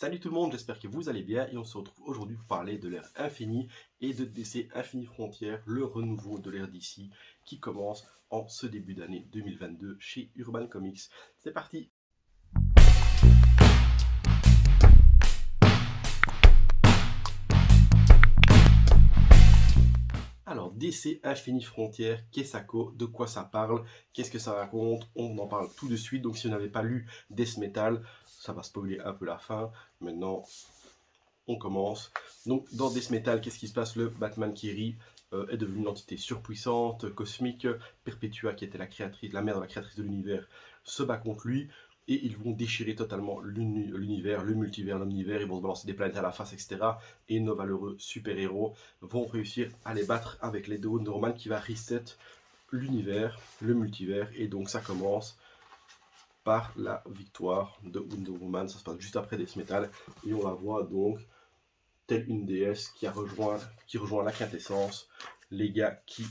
Salut tout le monde, j'espère que vous allez bien et on se retrouve aujourd'hui pour parler de l'ère Infinie et de DC Infini Frontières, le renouveau de l'ère DC qui commence en ce début d'année 2022 chez Urban Comics. C'est parti! Alors, DC Infini Frontières, qu'est-ce que ça, de quoi ça parle, qu'est-ce que ça raconte, on en parle tout de suite. Donc si vous n'avez pas lu Death Metal, ça va spoiler un peu la fin. Maintenant, on commence. Donc dans Death Metal, qu'est-ce qui se passe? Le Batman qui rit est devenu une entité surpuissante, cosmique. Perpetua, qui était la créatrice, la mère de la créatrice de l'univers, se bat contre lui. Et ils vont déchirer totalement l'univers, le multivers, l'omnivers, ils vont se balancer des planètes à la face, etc. Et nos valeureux super-héros vont réussir à les battre avec l'aide de Wonder Woman qui va reset l'univers, le multivers. Et donc ça commence par la victoire de Wonder Woman. Ça se passe juste après Death Metal. Et on la voit donc telle une déesse qui rejoint la quintessence, les gars qui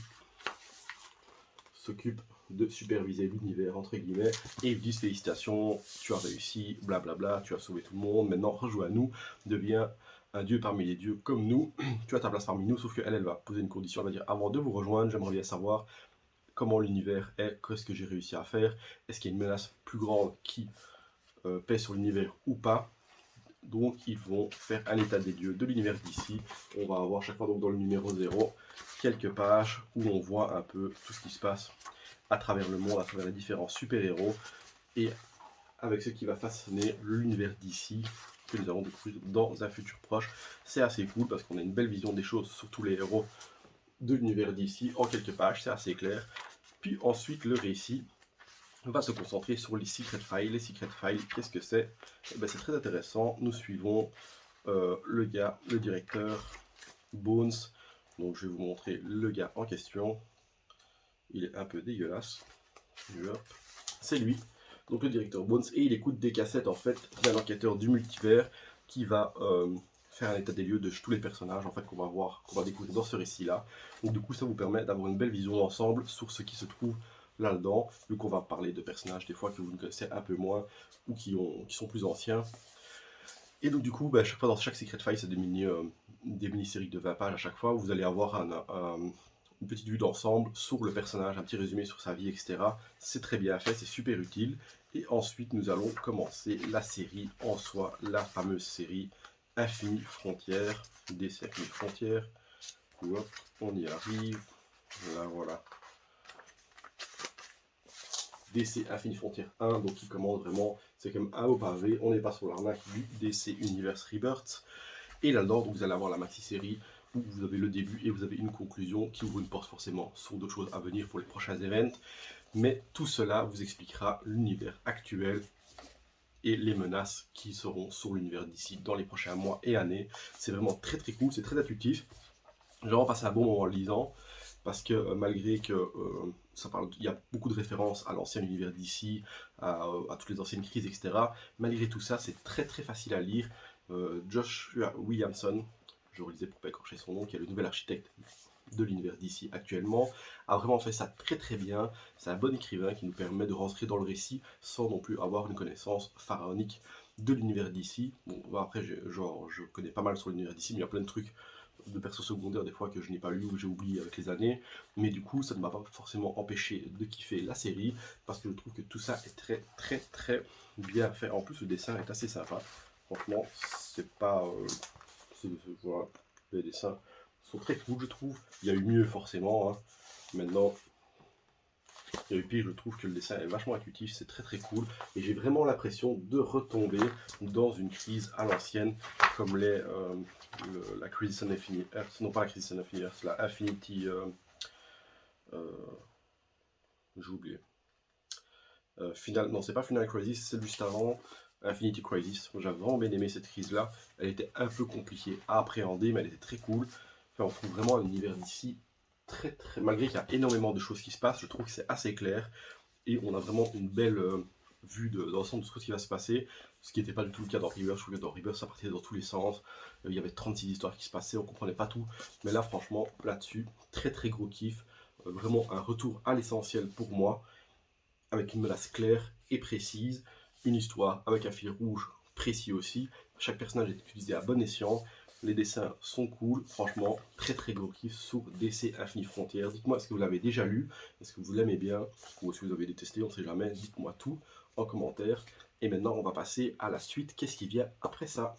s'occupent de superviser l'univers, entre guillemets, et ils disent félicitations, tu as réussi, blablabla, tu as sauvé tout le monde, maintenant rejoins-nous, deviens un dieu parmi les dieux comme nous, tu as ta place parmi nous, sauf qu'elle va poser une condition, elle va dire, avant de vous rejoindre, j'aimerais bien savoir comment l'univers est, qu'est-ce que j'ai réussi à faire, est-ce qu'il y a une menace plus grande qui pèse sur l'univers ou pas. Donc ils vont faire un état des lieux de l'univers d'ici. On va avoir chaque fois donc dans le numéro 0 quelques pages où on voit un peu tout ce qui se passe à travers le monde, à travers les différents super-héros et avec ce qui va fasciner l'univers d'ici que nous allons découvrir dans un futur proche. C'est assez cool parce qu'on a une belle vision des choses sur tous les héros de l'univers d'ici en quelques pages, c'est assez clair. Puis ensuite le récit on va se concentrer sur les Secret Files. Les Secret Files, qu'est-ce que c'est? Ben, c'est très intéressant. Nous suivons le gars, le directeur Bones. Donc je vais vous montrer le gars en question. Il est un peu dégueulasse. C'est lui, donc le directeur Bones, et il écoute des cassettes en fait d'un enquêteur du multivers qui va faire un état des lieux de tous les personnages en fait qu'on va découvrir dans ce récit-là. Donc du coup ça vous permet d'avoir une belle vision d'ensemble sur ce qui se trouve là-dedans, vu qu'on va parler de personnages des fois que vous ne connaissez un peu moins ou qui sont plus anciens. Et donc du coup, à chaque fois dans chaque Secret File, c'est des mini-séries de 20 pages à chaque fois, où vous allez avoir une petite vue d'ensemble sur le personnage, un petit résumé sur sa vie, etc. C'est très bien fait, c'est super utile. Et ensuite, nous allons commencer la série en soi, la fameuse série Infini Frontières, DC Infini Frontières. Hop, on y arrive. Là, voilà. DC Infini Frontières 1, donc qui commence vraiment, c'est comme un beau pavé, on n'est pas sur l'arnaque du DC Universe Rebirth. Et là-dedans, vous allez avoir la maxi-série où vous avez le début et vous avez une conclusion qui ouvre une porte forcément sur d'autres choses à venir pour les prochains événements. Mais tout cela vous expliquera l'univers actuel et les menaces qui seront sur l'univers d'ici dans les prochains mois et années. C'est vraiment très très cool, c'est très intuitif. J'ai vraiment passé un bon moment en le lisant parce que malgré que il y a beaucoup de références à l'ancien univers d'ici, à toutes les anciennes crises, etc. Malgré tout ça, c'est très très facile à lire. Joshua Williamson, je relisais pour pas écorcher son nom, qui est le nouvel architecte de l'univers d'ici actuellement, a vraiment fait ça très très bien. C'est un bon écrivain qui nous permet de rentrer dans le récit sans non plus avoir une connaissance pharaonique de l'univers d'ici. Bon, après, je connais pas mal sur l'univers d'ici, mais il y a plein de trucs de persos secondaires des fois que je n'ai pas lu ou que j'ai oublié avec les années, mais du coup ça ne m'a pas forcément empêché de kiffer la série parce que je trouve que tout ça est très très très bien fait. En plus le dessin est assez sympa, franchement c'est pas voilà, les dessins sont très cool je trouve. Il y a eu mieux forcément, hein. Maintenant il y a eu pire, je trouve que le dessin est vachement intuitif, c'est très très cool et j'ai vraiment l'impression de retomber dans une crise à l'ancienne comme la Crisis on Infinite Earth, non pas la Crisis on Infinite Earth, la Infinity, j'ai oublié. Non, c'est pas Final Crisis, c'est juste avant, Infinity Crisis. J'avais vraiment bien aimé cette crise-là. Elle était un peu compliquée à appréhender, mais elle était très cool. Enfin, on trouve vraiment un univers d'ici très très. Malgré qu'il y a énormément de choses qui se passent, je trouve que c'est assez clair et on a vraiment une belle vue d'ensemble de ce qui va se passer, ce qui n'était pas du tout le cas dans Rebirth. Je trouve que dans Rebirth ça partait dans tous les sens, il y avait 36 histoires qui se passaient, on comprenait pas tout, mais là franchement là-dessus, très très gros kiff, vraiment un retour à l'essentiel pour moi, avec une menace claire et précise, une histoire avec un fil rouge précis aussi. Chaque personnage est utilisé à bon escient. Les dessins sont cool, franchement, très très gros kiff sur DC Infini Frontières. Dites-moi, est-ce que vous l'avez déjà lu? Est-ce que vous l'aimez bien? Ou est-ce que vous avez détesté? On ne sait jamais. Dites-moi tout en commentaire. Et maintenant, on va passer à la suite. Qu'est-ce qui vient après ça?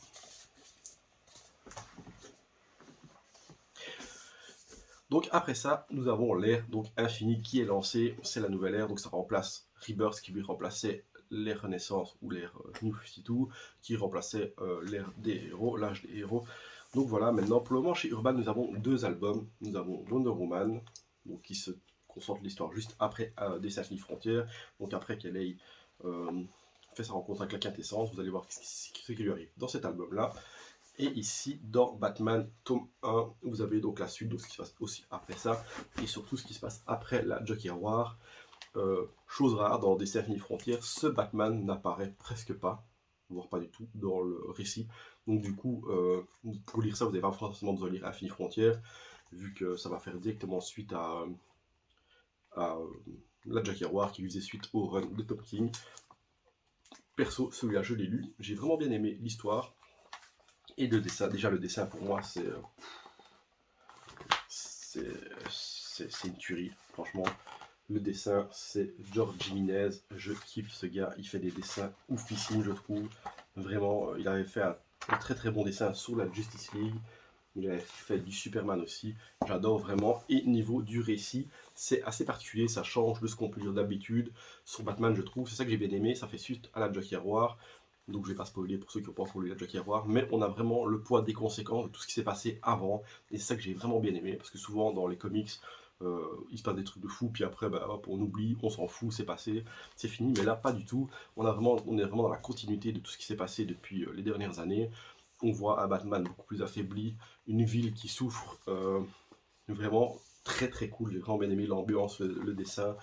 Donc après ça, nous avons l'ère Infini qui est lancée. C'est la nouvelle ère, donc ça remplace Rebirth qui lui remplaçait l'ère Renaissance ou l'ère New 52, qui remplaçait l'ère des héros, l'âge des héros. Donc voilà, maintenant pour le moment chez Urban, nous avons 2 albums. Nous avons Wonder Woman, donc, qui se concentre l'histoire juste après des Infini Frontières, donc après qu'elle ait fait sa rencontre avec la quintessence. Vous allez voir ce qui lui arrive dans cet album-là. Et ici, dans Batman tome 1, vous avez donc la suite, donc ce qui se passe aussi après ça, et surtout ce qui se passe après la Joker War. Chose rare, dans DC Infini Frontières, ce Batman n'apparaît presque pas, voire pas du tout, dans le récit. Donc du coup, pour lire ça, vous n'avez pas forcément besoin de lire Infini Frontières, vu que ça va faire directement suite à la Joker War, qui lui faisait suite au run de Tom King. Perso, celui-là, je l'ai lu, j'ai vraiment bien aimé l'histoire. Et le dessin, déjà le dessin pour moi c'est une tuerie, franchement. Le dessin c'est George Jiménez, je kiffe ce gars, il fait des dessins oufissimes je trouve. Vraiment, il avait fait un très très bon dessin sur la Justice League, il avait fait du Superman aussi, j'adore vraiment. Et niveau du récit, c'est assez particulier, ça change de ce qu'on peut lire d'habitude. Sur Batman je trouve, c'est ça que j'ai bien aimé, ça fait suite à la Joker War. Donc je ne vais pas spoiler pour ceux qui n'ont pas encore lu la Joker War, mais on a vraiment le poids des conséquences de tout ce qui s'est passé avant, et c'est ça que j'ai vraiment bien aimé, parce que souvent dans les comics, il se passe des trucs de fou, puis après bah, hop, on oublie, on s'en fout, c'est passé, c'est fini, mais là pas du tout, on est vraiment dans la continuité de tout ce qui s'est passé depuis les dernières années. On voit un Batman beaucoup plus affaibli, une ville qui souffre, vraiment très très cool, j'ai vraiment bien aimé l'ambiance, le dessin,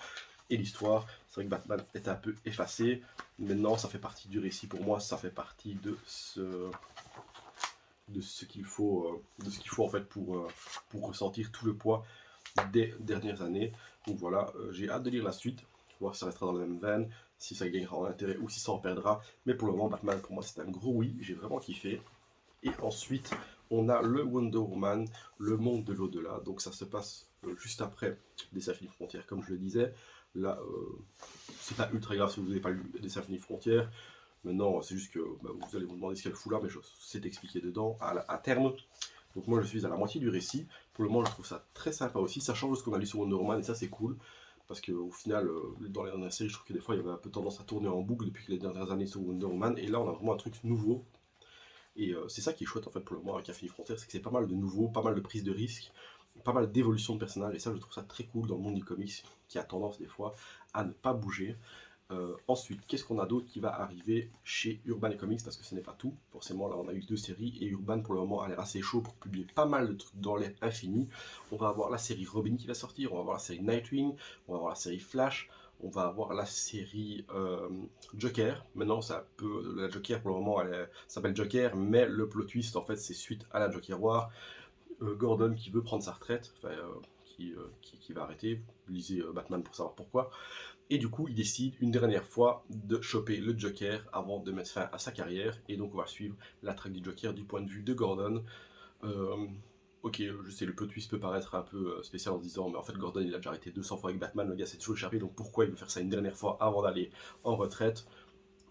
et l'histoire. C'est vrai que Batman est un peu effacé. Maintenant, ça fait partie du récit pour moi. Ça fait partie de ce qu'il faut, en fait pour ressentir tout le poids des dernières années. Donc voilà, j'ai hâte de lire la suite, voir si ça restera dans la même veine, si ça gagnera en intérêt ou si ça en perdra. Mais pour le moment, Batman pour moi c'est un gros oui. J'ai vraiment kiffé. Et ensuite, on a le Wonder Woman, le monde de l'au-delà. Donc ça se passe juste après des Infini Frontières, comme je le disais. Là, c'est pas ultra grave si vous n'avez pas lu des Infini Frontières. Maintenant, c'est juste que bah, vous allez vous demander ce qu'elle fout là, mais c'est expliqué dedans à terme. Donc moi, je suis à la moitié du récit. Pour le moment, je trouve ça très sympa aussi. Ça change de ce qu'on a lu sur Wonder Woman, et ça, c'est cool. Parce qu'au final, dans les dernières séries, je trouve que des fois, il y avait un peu tendance à tourner en boucle depuis les dernières années sur Wonder Woman. Et là, on a vraiment un truc nouveau. Et c'est ça qui est chouette en fait pour le moment avec Infini Frontières, c'est que c'est pas mal de nouveaux, pas mal de prises de risques, pas mal d'évolution de personnages, et ça je trouve ça très cool dans le monde du comics, qui a tendance des fois à ne pas bouger. Ensuite, qu'est-ce qu'on a d'autre qui va arriver chez Urban Comics, parce que ce n'est pas tout, forcément là on a eu 2 séries, et Urban pour le moment a l'air assez chaud pour publier pas mal de trucs dans l'ère infinie. On va avoir la série Robin qui va sortir, on va avoir la série Nightwing, on va avoir la série Flash, on va avoir la série Joker. Maintenant, la Joker pour le moment, elle s'appelle Joker, mais le plot twist en fait, c'est suite à la Joker War. Gordon qui veut prendre sa retraite, qui va arrêter. Lisez Batman pour savoir pourquoi. Et du coup, il décide une dernière fois de choper le Joker avant de mettre fin à sa carrière. Et donc, on va suivre la traque du Joker du point de vue de Gordon. Ok, je sais, le plot twist peut paraître un peu spécial en se disant, mais en fait Gordon il a déjà arrêté 200 fois avec Batman, le gars s'est toujours échappé, donc pourquoi il veut faire ça une dernière fois avant d'aller en retraite?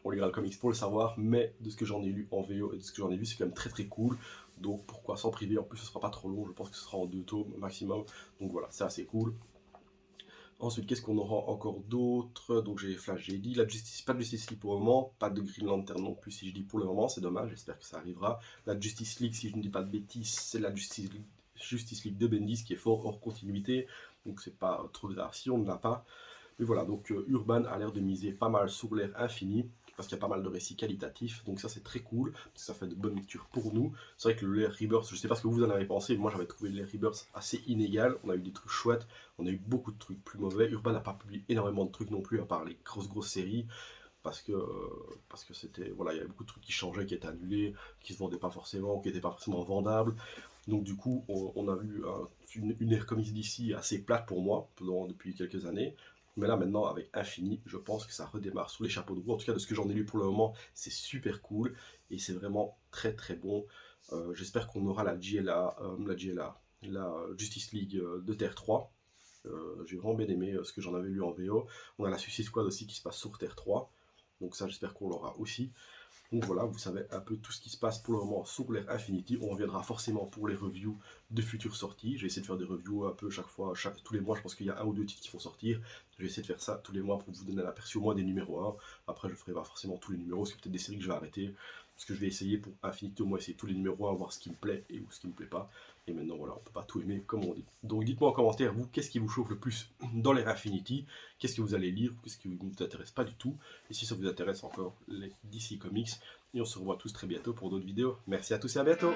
On lira le comics pour le savoir, mais de ce que j'en ai lu en VO et de ce que j'en ai vu, c'est quand même très très cool, donc pourquoi s'en priver? En plus ce sera pas trop long, je pense que ce sera en 2 tomes maximum, donc voilà, c'est assez cool. Ensuite, qu'est-ce qu'on aura encore d'autre? Donc j'ai Flash, j'ai dit, la Justice, pas de Justice League pour le moment, pas de Green Lantern non plus si je dis pour le moment, c'est dommage, j'espère que ça arrivera. La Justice League, si je ne dis pas de bêtises, c'est la Justice League de Bendis qui est fort hors continuité, donc c'est pas trop grave si on ne l'a pas. Mais voilà, donc Urban a l'air de miser pas mal sur l'ère infinie, parce qu'il y a pas mal de récits qualitatifs, donc ça c'est très cool, parce que ça fait de bonnes lectures pour nous. C'est vrai que l'ère Rebirth, je sais pas ce que vous en avez pensé, mais moi j'avais trouvé l'ère Rebirth assez inégale, on a eu des trucs chouettes, on a eu beaucoup de trucs plus mauvais. Urban n'a pas publié énormément de trucs non plus, à part les grosses séries, parce que c'était, voilà, il y avait beaucoup de trucs qui changeaient, qui étaient annulés, qui se vendaient pas forcément, qui n'étaient pas forcément vendables. Donc du coup, on a eu une ère comics d'ici assez plate pour moi, depuis quelques années. Mais là, maintenant, avec Infini, je pense que ça redémarre sur les chapeaux de roue. En tout cas, de ce que j'en ai lu pour le moment, c'est super cool. Et c'est vraiment très très bon. J'espère qu'on aura la Justice League de Terre 3. J'ai vraiment bien aimé ce que j'en avais lu en VO. On a la Suicide Squad aussi qui se passe sur Terre 3. Donc ça, j'espère qu'on l'aura aussi. Donc voilà, vous savez un peu tout ce qui se passe pour le moment sur l'ère Infinity. On reviendra forcément pour les reviews de futures sorties. J'ai essayé de faire des reviews un peu chaque fois, tous les mois. Je pense qu'il y a un ou deux titres qui vont sortir. Je vais essayer de faire ça tous les mois pour vous donner un aperçu au moins des numéros 1. Après, je ferai pas forcément tous les numéros. C'est peut-être des séries que je vais arrêter. Parce que je vais essayer pour Infinity au moins essayer tous les numéros 1, voir ce qui me plaît et ce qui me plaît pas. Et maintenant, voilà, on peut pas tout aimer comme on dit. Donc dites-moi en commentaire, vous, qu'est-ce qui vous chauffe le plus dans l'ère Infinity? Qu'est-ce que vous allez lire? Qu'est-ce qui ne vous intéresse pas du tout? Et si ça vous intéresse encore, les DC Comics. Et on se revoit tous très bientôt pour d'autres vidéos. Merci à tous et à bientôt!